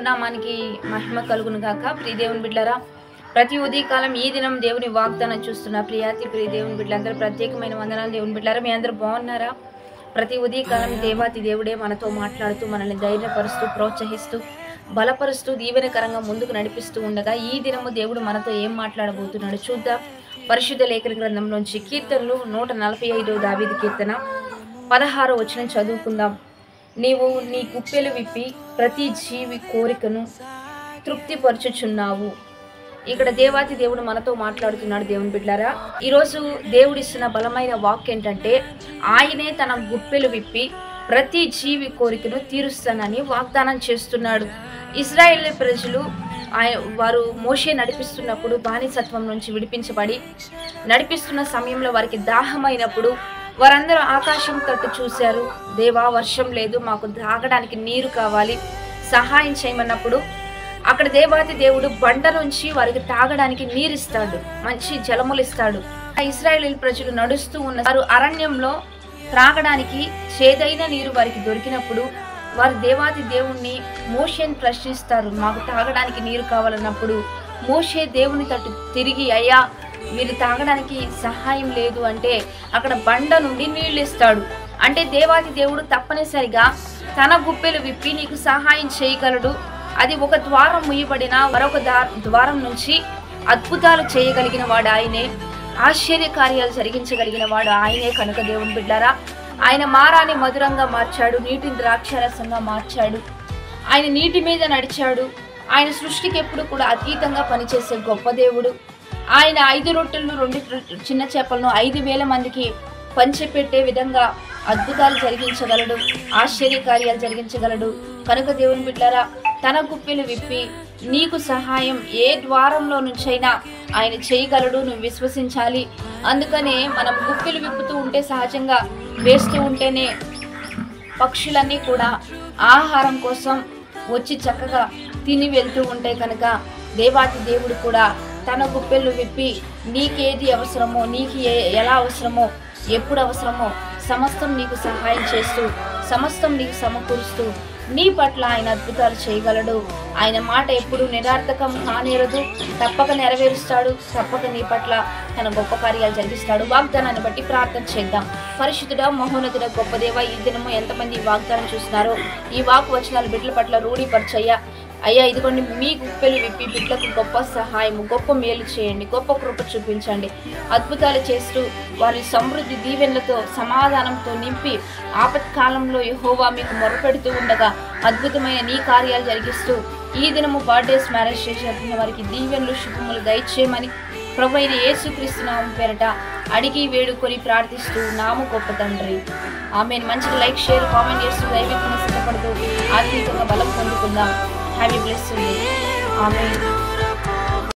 నామానికి మహిమ కలుగును గాక. ప్రియ దేవుని బిడ్డలారా, ప్రతి ఉదయకాలం ఈ దినం దేవుని వాగ్దానం చూస్తున్న ప్రియ దేవుని బిడ్డలందరూ ప్రత్యేకమైన వందనాలు. దేవుని బిడ్డలారా, మీ అందరూ బాగున్నారా? ప్రతి ఉదయకాలం దేవాతి దేవుడే మనతో మాట్లాడుతూ మనల్ని ధైర్యపరుస్తూ ప్రోత్సహిస్తూ బలపరుస్తూ దీవెనకరంగా ముందుకు నడిపిస్తూ ఉండగా ఈ దినము దేవుడు మనతో ఏం మాట్లాడబోతున్నాడు చూద్దాం. పరిశుద్ధ లేఖన గ్రంథంలోంచి కీర్తనలు 145 దావీదు కీర్తన 16వ వచనం చదువుకుందాం. నీవు నీ గుప్పెలు విప్పి ప్రతి జీవి కోరికను తృప్తిపరచుచున్నావు. ఇక్కడ దేవాతి దేవుడు మనతో మాట్లాడుతున్నాడు. దేవుని బిడ్డలారా, ఈరోజు దేవుడిస్తున్న బలమైన వాక్ ఏంటంటే ఆయనే తన గుప్పెలు విప్పి ప్రతి జీవి కోరికను తీరుస్తానని వాగ్దానం చేస్తున్నాడు. ఇశ్రాయేలు ప్రజలు వారు మోషే నడిపిస్తున్నప్పుడు బానిసత్వం నుంచి విడిపించబడి నడిపిస్తున్న సమయంలో వారికి దాహమైనప్పుడు వారందరూ ఆకాశం తట్టు చూశారు. దేవా, వర్షం లేదు, మాకు తాగడానికి నీరు కావాలి, సహాయం చేయమన్నప్పుడు అక్కడ దేవాతి దేవుడు బండ నుంచి వారికి తాగడానికి నీరు ఇస్తాడు, మంచి జలములు ఇస్తాడు. ఆ ఇశ్రాయేలు ప్రజలు నడుస్తూ ఉన్న వారు అరణ్యంలో త్రాగడానికి చేదైన నీరు వారికి దొరికినప్పుడు వారు దేవాతి దేవుణ్ణి మోషేని ప్రశ్నిస్తారు, మాకు తాగడానికి నీరు కావాలన్నప్పుడు మోషే దేవుని తట్టు తిరిగి, అయ్యా మీరు తాగడానికి సహాయం లేదు అంటే అక్కడ బండ నుండి నీళ్ళు ఇస్తాడు. అంటే దేవాతి దేవుడు తప్పనిసరిగా తన గుప్పెలు విప్పి నీకు సహాయం చేయగలడు. అది ఒక ద్వారం ముయ్యబడిన మరొక ద్వారం నుంచి అద్భుతాలు చేయగలిగిన వాడు ఆయనే, ఆశ్చర్య కార్యాలు జరిగించగలిగిన వాడు ఆయనే. కనుక దేవుని బిడ్డారా, ఆయన మారాన్ని మధురంగా మార్చాడు, నీటిని ద్రాక్షారసంగా మార్చాడు. ఆయన నీటి మీద నడిచాడు. ఆయన సృష్టికి ఎప్పుడు కూడా అతీతంగా పనిచేసే గొప్ప దేవుడు. ఆయన 5 రొట్టెలను 2 చిన్న చేపలను 5,000 మందికి పంచిపెట్టే విధంగా అద్భుతాలు జరిగించగలడు, ఆశ్చర్య కార్యాలు జరిగించగలడు. కనుక దేవుని బిడ్డారా, తన గుప్పెలు విప్పి నీకు సహాయం ఏ ద్వారంలో నుంచైనా ఆయన చేయగలడు. నువ్వు విశ్వసించాలి. అందుకనే మనం గుప్పెలు విప్పుతూ ఉంటే, సహజంగా వేస్తూ ఉంటేనే పక్షులన్నీ కూడా ఆహారం కోసం వచ్చి చక్కగా తిని వెళ్తూ ఉంటాయి. కనుక దేవాతి దేవుడు కూడా తన గుప్పెలు విప్పి నీకేది అవసరమో, నీకు ఎలా అవసరమో, ఎప్పుడు అవసరమో సమస్తం నీకు సహాయం చేస్తూ సమస్తం నీకు సమకూరుస్తూ నీ పట్ల ఆయన అద్భుతాలు చేయగలడు. ఆయన మాట ఎప్పుడు నిరార్థకం కానేరదు, తప్పక నెరవేరుస్తాడు. తప్పక నీ పట్ల తన గొప్ప కార్యాలు జరిగిస్తాడు. వాగ్దానాన్ని బట్టి ప్రార్థన చేద్దాం. పరిశుద్ధుడా, మహోన్నతుడ, గొప్ప దేవ, ఈ దినము ఎంతమంది ఈ వాగ్దానం చూస్తున్నారో ఈ వాక్ వచనాలు బిడ్డల పట్ల రూఢీపరచయ్యా. అయ్యా, ఇదిగోండి మీ గుప్పెలు విప్పి బిడ్డలకు గొప్ప సహాయము, గొప్ప మేలు చేయండి, గొప్ప కృప చూపించండి. అద్భుతాలు చేస్తూ వారి సమృద్ధి దీవెనలతో సమాధానంతో నింపి ఆపత్కాలంలో యెహోవా మీకు మొరపెడుతూ ఉండగా అద్భుతమైన నీ కార్యాలు జరిగిస్తూ ఈ దినము బర్త్డేస్, మ్యారేజ్ చేసిన వారికి దీవెనలు శుభములు దయచేయమని ప్రభువైన యేసుక్రీస్తు నామం పేరట అడిగి వేడుకొని ప్రార్థిస్తూ నాము గొప్ప తండ్రి, ఆమేన్. మంచిగా లైక్, షేర్, కామెంట్ చేస్తూ దైవికంగా సిద్ధపడుతూ ఆత్మీయంగా బలం పొందుకుందాం. Have a blessed day. Amen.